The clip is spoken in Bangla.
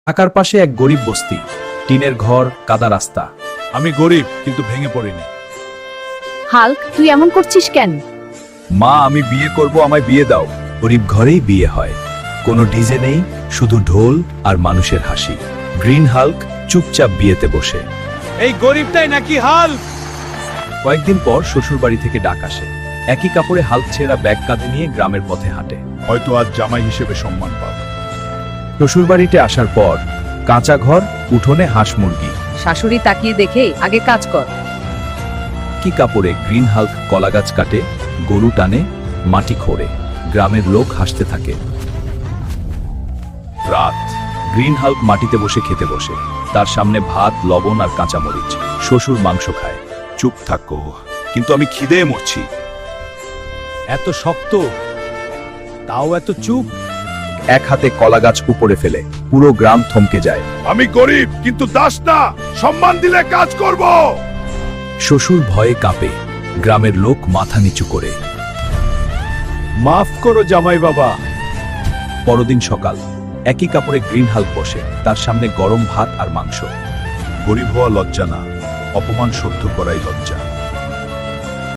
ঢাকার পাশে এক গরিব বস্তি, টিনের ঘর, কাদা রাস্তা। আমি গরিব কিন্তু ভেঙে পড়িনি। হাল্ক, তুই এমন করছিস কেন? মা, আমি বিয়ে করব, আমায় বিয়ে দাও। গরিব ঘরেই বিয়ে হয়, কোনো ডিজে নেই, শুধু ঢোল আর মানুষের হাসি। গ্রিন হাল্ক চুপচাপ বিয়েতে বসে। এই গরিবটাই নাকি হাল্ক? কয়েকদিন পর শ্বশুর বাড়ি থেকে ডাক আসে। একই কাপড়ে হাল্ক ছেঁড়া ব্যাগ কাঁধে নিয়ে গ্রামের পথে হাঁটে। হয়তো আজ জামাই হিসেবে সম্মান পাবে। শ্বশুর বাড়িতে আসার পর কাঁচা ঘর, উঠোনে হাঁস মুরগি। শাশুড়ি তাকিয়ে দেখে আগে কাজ কর। কি কাপড়ে গ্রিন হাল্ক কলা গাছ কাটে, গরু টানে, মাটি খোঁড়ে। গ্রামের লোক হাসতে থাকে। রাত, গ্রিন হাল্ক মাটিতে বসে খেতে বসে। তার সামনে ভাত, লবণ আর কাঁচা মরিচ। শ্বশুর মাংস খায়। চুপ থাকো, কিন্তু আমি খিদে মরছি। এত শক্ত, তাও এত চুপ। এক হাতে কলা গাছ উপরে ফেলে পুরো গ্রাম থমকে যায়। আমি গরিব কিন্তু দাস না, সম্মান দিলে কাজ করব। শ্বশুর ভয়ে কাঁপে। গ্রামের লোক মাথা নিচু করে। মাফ করো জামাই বাবা। পরদিন সকাল, একই কাপড়ে গ্রিন হাল্ক বসে। তার সামনে গরম ভাত আর মাংস। গরিব হওয়া লজ্জা না, অপমান সহ্য করাই লজ্জা।